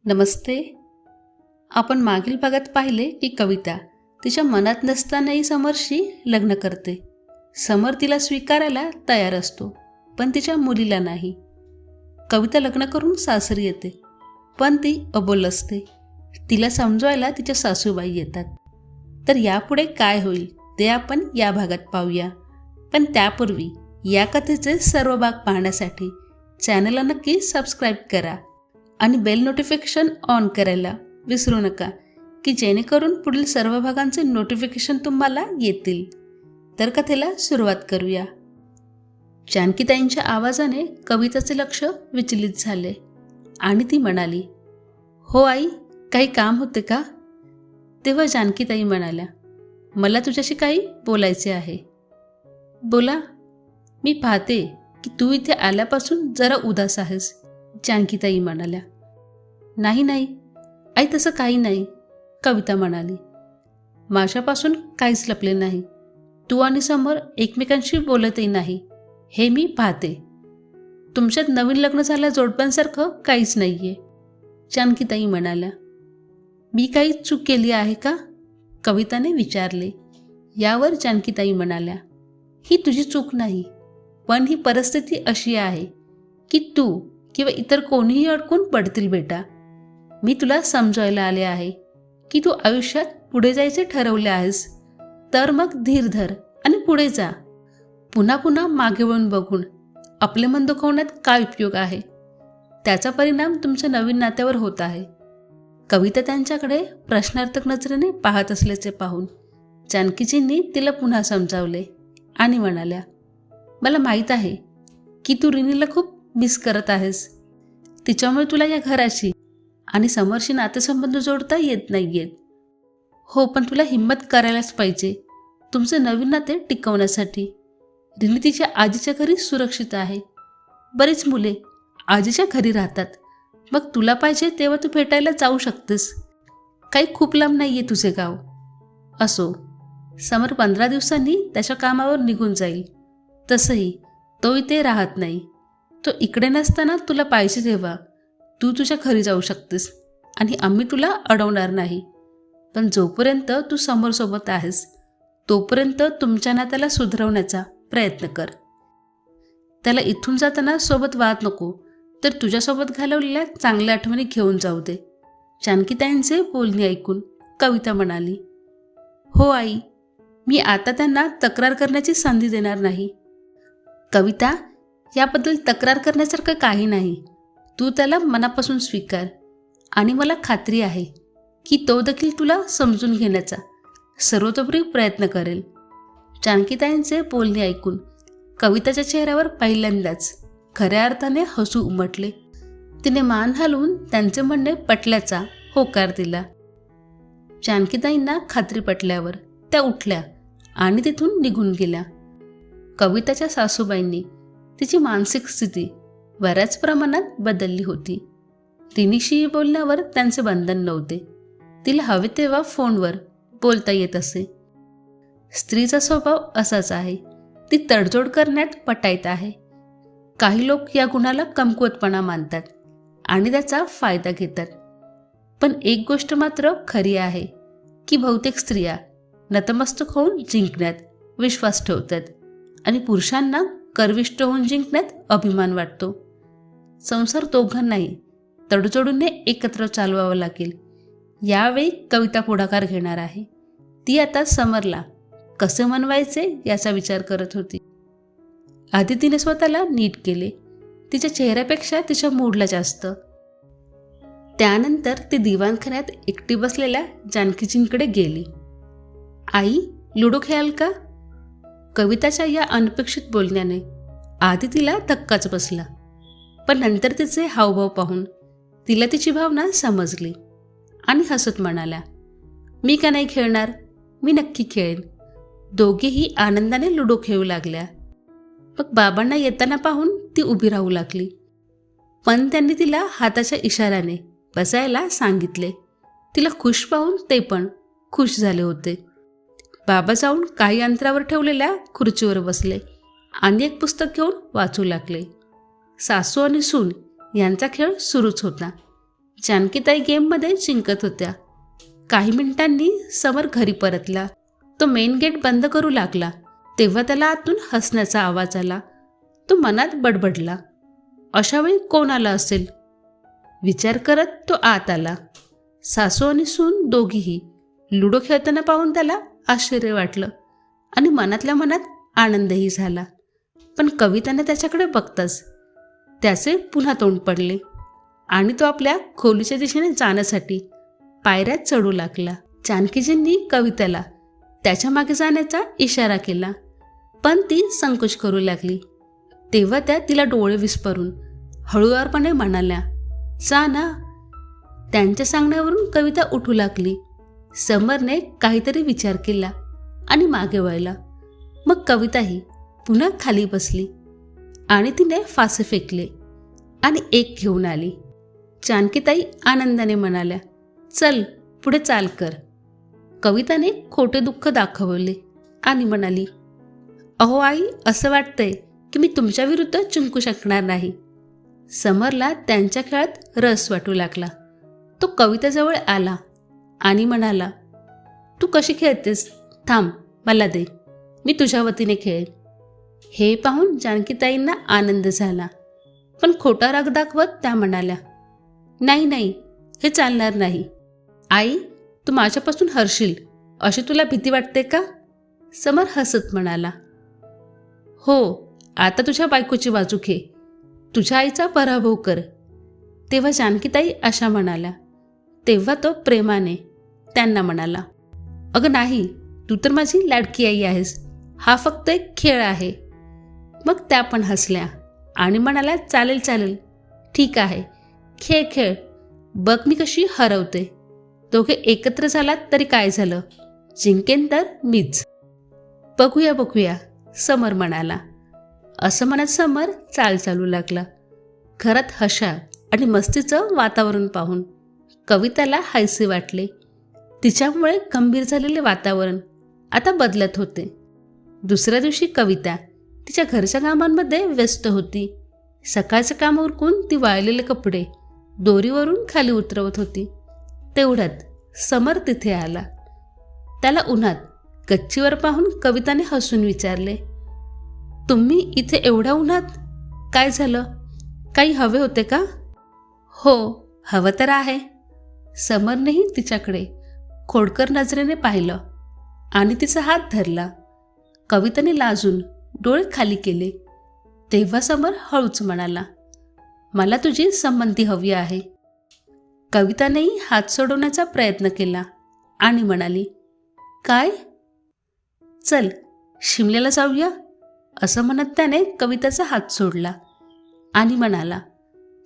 नमस्ते. आपण मागील भागात पाहिले की कविता तिच्या मनात नसतानाही समरशी लग्न करते. समर तिला स्वीकारायला तयार असतो, पण तिच्या मुलीला नाही. कविता लग्न करून सासरी येते, पण ती अबोल असते. तिला समजवायला तिच्या सासूबाई येतात. तर यापुढे काय होईल ते आपण या भागात पाहूया. पण त्यापूर्वी या कथेचे सर्व भाग पाहण्यासाठी चॅनलला नक्की सबस्क्राईब करा आणि बेल नोटिफिकेशन ऑन करायला विसरू नका, की जेणेकरून पुढील सर्व भागांचे नोटिफिकेशन तुम्हाला येतील. तर कथेला सुरुवात करूया. जानकीताईंच्या आवाजाने कविताचे लक्ष विचलित झाले आणि ती म्हणाली, "हो आई, काही काम होते का?" तेव्हा जानकीताई म्हणाल्या, "मला तुझ्याशी काही बोलायचे आहे." "बोला." "मी पाहते की तू इथे आल्यापासून जरा उदास आहेस." जानकीताई म्हणाल्या. नाही आई, तसं काही नाही," कविता म्हणाली. "माझ्यापासून काहीच लपले नाही. तू आणि समर एकमेकांशी बोलतही नाही, हे मी पाहते. तुमच्यात नवीन लग्न झाल्या जोडप्यांसारखं काहीच नाहीये." जानकीताई म्हणाल्या. "मी काही चूक केली आहे का?" कविताने विचारले. यावर जानकीताई म्हणाल्या, "ही तुझी चूक नाही, पण ही परिस्थिती अशी आहे की तू किंवा इतर कोणीही अडकून पडतील बेटा. मी तुला समजायला आले आहे की तू आयुष्यात पुढे जायचे ठरवले आहेस, तर मग धीर धर आणि पुढे जा. पुन्हा पुन्हा मागे वळून बघून आपले मन दुखवण्यात काय उपयोग आहे? त्याचा परिणाम तुमच्या नवीन नात्यावर होत आहे." कविता त्यांच्याकडे प्रश्नार्थक नजरेने पाहत असल्याचे पाहून जानकीजींनी तिला पुन्हा समजावले आणि म्हणाल्या, "मला माहीत आहे की तू रिनीला खूप मिस करत आहेस. तिच्यामुळे तुला या घराशी आणि समरशी नातेसंबंध जोडता येत नाहीयेत. हो, पण तुला हिंमत करायलाच पाहिजे तुमचे नवीन नाते टिकवण्यासाठी. रिनी तिच्या आजीच्या घरी सुरक्षित आहे. बरीच मुले आजीच्या घरी राहतात. मग तुला पाहिजे तेव्हा तू भेटायला जाऊ शकतेस. काही खूप लांब नाहीये तुझे गाव. असो, समर 15 दिवसांनी त्याच्या कामावर निघून जाईल. तसंही तो इथे राहत नाही. तो इकडे नसताना तुला पाहिजे तेव्हा तू तुझ्या घरी जाऊ शकतेस आणि आम्ही तुला अडवणार नाही. पण जोपर्यंत तू समोरसोबत आहेस तोपर्यंत तुमच्या नात्याला सुधारवण्याचा प्रयत्न कर. त्याला इथून जाताना सोबत वाद नको, तर तुझ्यासोबत घालवलेल्या चांगल्या आठवणी घेऊन जाऊ दे." जानकीताईंचे बोलणे ऐकून कविता म्हणाली, "हो आई, मी आता त्यांना तक्रार करण्याची संधी देणार नाही." "कविता, याबद्दल तक्रार करण्यासारखं काही नाही. तू त्याला मनापासून स्वीकार आणि मला खात्री आहे की तो देखील तुला समजून घेण्याचा सर्वतोपरी प्रयत्न करेल." जानकीताईंचे बोलणे ऐकून कविताच्या चेहऱ्यावर पहिल्यांदाच खऱ्या अर्थाने हसू उमटले. तिने मान हलवून त्यांचे म्हणणे पटल्याचा होकार दिला. जानकीताईंना खात्री पटल्यावर त्या उठल्या आणि तिथून निघून गेल्या. कविताच्या सासूबाईंनी तिची मानसिक स्थिती बऱ्याच प्रमाणात बदलली होती. रिनीशी बोलण्यावर त्यांचे बंधन नव्हते. तिला हवे तेव्हा फोनवर बोलता येत असे. स्त्रीचा स्वभाव असाच आहे. ती तडजोड करण्यात पटाईत आहे. काही लोक या गुणाला कमकुवतपणा मानतात आणि त्याचा फायदा घेतात. पण एक गोष्ट मात्र खरी आहे की बहुतेक स्त्रिया नतमस्तक होऊन जिंकण्यात विश्वास ठेवतात आणि पुरुषांना गर्विष्ठ होऊन जिंकण्यात अभिमान वाटतो. संसार दोघांनाही तडजोडीने एकत्र चालवावा लागेल. यावेळी कविता पुढाकार घेणार आहे. ती आता समरला कसे मनवायचे याचा विचार करत होती. आधी तिने स्वतःला नीट केले. तिच्या चेहऱ्यापेक्षा तिच्या मूडला जास्त. त्यानंतर ती दिवाणखान्यात एकटी बसलेल्या जानकीजींकडे गेली. "आई, लुडो खेळाल का?" कविताच्या या अनपेक्षित बोलण्याने आधी तिला धक्काच बसला, पण नंतर तिचे हावभाव पाहून तिला तिची भावना समजली आणि हसत म्हणाल्या, "मी का नाही खेळणार? मी नक्की खेळेन." दोघेही आनंदाने लुडो खेळू लागल्या. मग बाबांना येताना पाहून ती उभी राहू लागली, पण त्यांनी तिला हाताच्या इशाऱ्याने बसायला सांगितले. तिला खुश पाहून ते पण खुश झाले होते. बाबा जाऊन काही अंतरावर ठेवलेल्या खुर्चीवर बसले आणि एक पुस्तक घेऊन वाचू लागले. सासू आणि सून यांचा खेळ सुरूच होता. जानकीताई गेममध्ये जिंकत होत्या. काही मिनिटांनी समर घरी परतला. तो मेन गेट बंद करू लागला तेव्हा त्याला आतून हसण्याचा आवाज आला. तो मनात बडबडला, अशा वेळी कोण आला असेल? विचार करत तो आत आला. सासू आणि सून दोघीही लुडो खेळताना पाहून त्याला आश्चर्य वाटलं आणि मनातल्या मनात आनंदही झाला. पण कविताने त्याच्याकडे बघताच त्याचे पुन्हा तोंड पडले आणि तो आपल्या खोलीच्या दिशेने जाण्यासाठी पायऱ्यात चढू लागला. जानकीजींनी कविताला त्याच्या मागे जाण्याचा इशारा केला, पण ती संकोच करू लागली. तेव्हा त्या तिला डोळे विस्फारून हळुवारपणे म्हणाल्या, जा ना. त्यांच्या सांगण्यावरून कविता उठू लागली. समरने काहीतरी विचार केला आणि मागे वळला. मग कविताही पुन्हा खाली बसली आणि तिने फासे फेकले आणि एक घेऊन आली. जानकीताई आनंदाने म्हणाल्या, चल पुढे चाल कर. कविताने खोटे दुःख दाखवले आणि म्हणाली, अहो आई, असं वाटतंय की मी तुमच्या विरुद्ध जिंकू शकणार नाही. समरला त्यांच्या खेळात रस वाटू लागला. तो कविताजवळ आला आणि म्हणाला, तू कशी खेळतेस? थांब, मला दे, मी तुझ्या वतीने खेळेन. हे पाहून जानकीताईंना आनंद झाला, पण खोटा राग दाखवत त्या म्हणाल्या, नाही नाही, हे चालणार नाही. आई, तू माझ्यापासून हरशील अशी तुला भीती वाटते का? समर हसत म्हणाला, हो, आता तुझ्या बायकोची बाजू घे, तुझ्या आईचा पराभव कर. तेव्हा जानकीताई अशा म्हणाल्या. तेव्हा तो प्रेमाने त्यांना म्हणाला, अगं नाही, तू तर माझी लाडकी आई आहेस, हा फक्त एक खेळ आहे. मग त्या पण हसल्या आणि म्हणाल्या, चालेल चालेल, ठीक आहे, खेळ खेळ, बघ मी कशी हरवते. दोघे एकत्र झालात तरी काय झालं, जिंकेन तर मीच. बघूया बघूया, समर म्हणाला. असं म्हणत समर चाल चालू लागला. घरात हशा आणि मस्तीचं वातावरण पाहून कविताला हायसे वाटले. तिच्यामुळे गंभीर झालेले वातावरण आता बदलत होते. दुसऱ्या दिवशी कविता तिच्या घरच्या कामांमध्ये व्यस्त होती. सकाळचं काम उरकून ती वाळलेले कपडे दोरीवरून खाली उतरवत होती. तेवढ्यात समर तिथे आला. त्याला उन्हात गच्चीवर पाहून कविताने हसून विचारले, तुम्ही इथे एवढ्या उन्हात? काय झालं? काही हवे होते का? हो, हवं तर आहे. समरनेही तिच्याकडे खोडकर नजरेने पाहिलं आणि तिचा हात धरला. कविताने लाजून डोळे खाली केले. तेव्हा समर हळूच म्हणाला, मला तुझी संमती हवी आहे. कवितानेही हात सोडवण्याचा प्रयत्न केला आणि म्हणाली, काय? चल शिमल्याला जाऊया. असं म्हणत त्याने कविताचा हात सोडला आणि म्हणाला,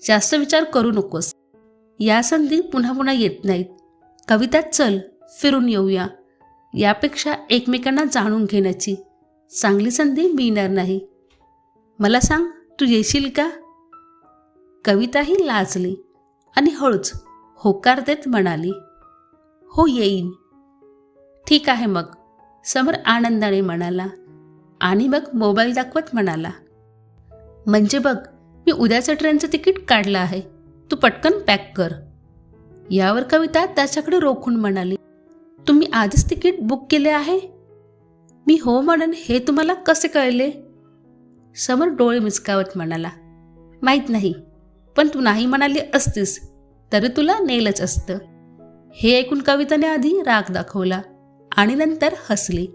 जास्त विचार करू नकोस, या संधी पुन्हा पुन्हा येत नाहीत. कविता, चल फिरून येऊया. यापेक्षा एकमेकांना जाणून घेण्याची चांगली संधी मिळणार नाही. मला सांग, तू येशील का? कविताही लाजली आणि हळूच होकार देत म्हणाली, हो येईन. ठीक आहे मग, समर आनंदाने म्हणाला आणि मग मोबाईल दाखवत म्हणाला, म्हणजे बघ, मी उद्याचं ट्रेनचं तिकीट काढलं आहे, तू पटकन पॅक कर. यावर कविता त्याच्याकडे रोखून म्हणाली, तुम्ही आधीच तिकीट बुक केले आहे? मी हो म्हणन हे तुम्हाला कसे कळले? समर डोळे मिचकावत म्हणाला, माहीत नाही, पण तू नाही म्हणाली असतीस तरी तुला नेलच असतं. हे ऐकून कविताने आधी राग दाखवला आणि नंतर हसली.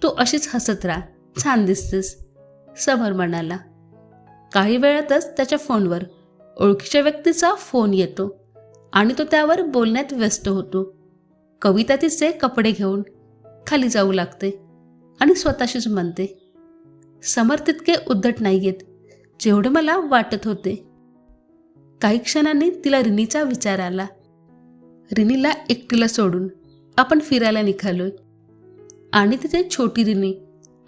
तू अशीच हसत राहा, छान दिसतेस, समर म्हणाला. काही वेळातच त्याच्या फोनवर ओळखीच्या व्यक्तीचा फोन येतो आणि तो त्यावर बोलण्यात व्यस्त होतो. कविता तिचे कपडे घेऊन खाली जाऊ लागते आणि स्वतःशीच म्हणते, समर तितके उद्धट नाहीयेत जेवढे मला वाटत होते. काही क्षणांनी तिला रिनीचा विचार आला. रिनीला एकटीला सोडून आपण फिरायला निघालोय आणि तिथे छोटी रिनी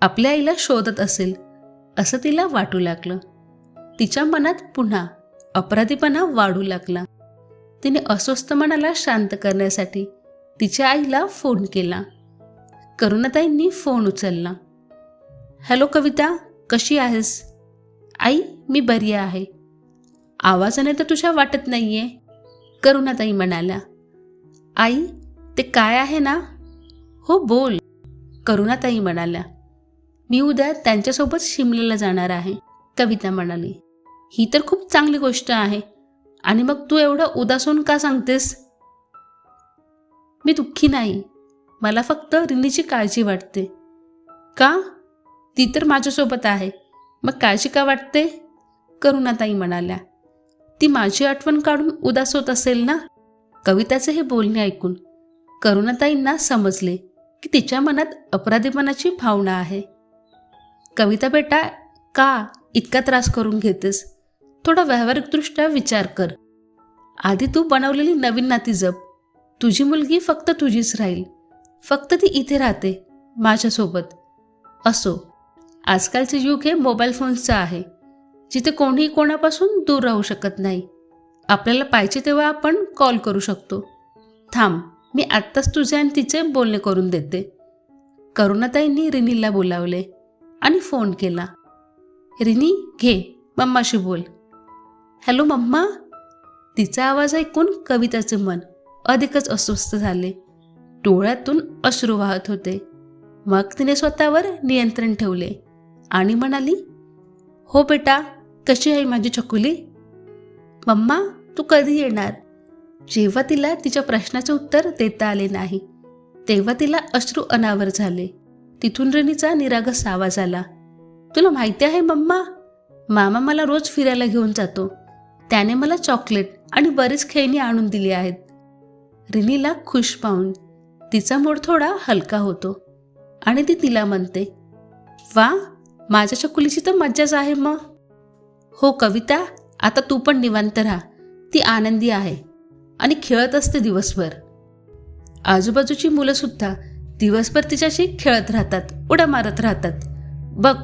आपल्या आईला शोधत असेल असं तिला वाटू लागलं. तिच्या मनात पुन्हा अपराधीपणा वाढू लागला. तिने अस्वस्थ मनाला शांत करण्यासाठी तिच्या आईला फोन केला. करुणाताईंनी फोन उचलला. हॅलो कविता, कशी आहेस? आई, मी बरी आहे. आवाजाने तर तुझ्या वाटत नाहीये. करुणाताई म्हणाल्या. आई, ते काय आहे ना? हो बोल, करुणाताई म्हणाल्या. मी उद्या त्यांच्यासोबत शिमल्याला जाणार आहे, कविता म्हणाली. ही तर खूप चांगली गोष्ट आहे. आणि मग तू एवढं उदास होऊन का सांगतेस? मी दुःखी नाही, मला फक्त रिनीची काळजी वाटते. का? ती तर माझ्यासोबत आहे, मग काळजी का वाटते? करुणाताई म्हणाल्या. ती माझी आठवण काढून उदास होत असेल ना? कविताचे हे बोलणे ऐकून करुणाताईंना समजले की तिच्या मनात अपराधीपणाची भावना आहे. कविता बेटा, का इतका त्रास करून घेतेस? थोडा व्यावहारिकदृष्ट्या विचार कर. आधी तू बनवलेली नवीन नाती जप. तुझी मुलगी फक्त तुझीच राहील. फक्त ती इथे राहते माझ्यासोबत. असो, आजकालचे युग हे मोबाईल फोन्सचं आहे, जिथे कोणीही कोणापासून दूर राहू शकत नाही. आपल्याला पाहिजे तेव्हा आपण कॉल करू शकतो. थांब, मी आत्ताच तुझे आणि तिचे बोलणे करून देते. करुणाताईंनी रिनीला बोलावले आणि फोन केला. रिनी, घे, मम्माशी बोल. Hello mama. तिचा आवाज ऐकून कविताचे मन अधिकच अस्वस्थ झाले. डोळ्यातून अश्रू वाहत होते. मग तिने स्वतःवर नियंत्रण ठेवले आणि म्हणाली, हो बेटा, कशी आहे माझी चकुली? मम्मा, तू कधी येणार? जेव्हा तिला तिच्या प्रश्नाचे उत्तर देता आले नाही, तेव्हा तिला अश्रू अनावर झाले. तिथून रिनीचा निरागस आवाज आला. तुला माहिती आहे मम्मा, मामा मला रोज फिरायला घेऊन जातो. त्याने मला चॉकलेट आणि बरीच खेळणी आणून दिली आहेत. रिनीला खुश पाहून तिचा मूड थोडा हलका होतो आणि ती तिला म्हणते, वा, माझ्या चकुलीची तर मज्जाच आहे मग. हो कविता, आता तू पण निवांत राहा. ती आनंदी आहे आणि खेळत असते दिवसभर. आजूबाजूची मुलं सुद्धा दिवसभर तिच्याशी खेळत राहतात, उड्या मारत राहतात. बघ,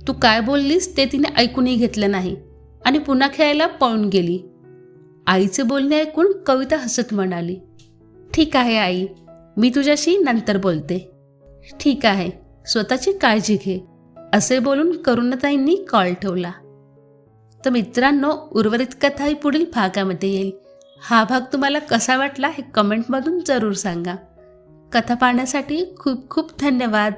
तू काय बोललीस ते तिने ऐकूनही घेतलं नाही आणि पुन्हा खेळायला पळून गेली. आईचे बोलणे ऐकून कविता हसत म्हणाली, ठीक आहे आई, मी तुझ्याशी नंतर बोलते. ठीक आहे, स्वतःची काळजी घे, असे बोलून करुणाताईंनी कॉल ठेवला. तर मित्रांनो, उर्वरित कथा ही पुढील भागामध्ये येईल. हा भाग तुम्हाला कसा वाटला हे कमेंटमधून जरूर सांगा. कथा पाहण्यासाठी खूप खूप धन्यवाद.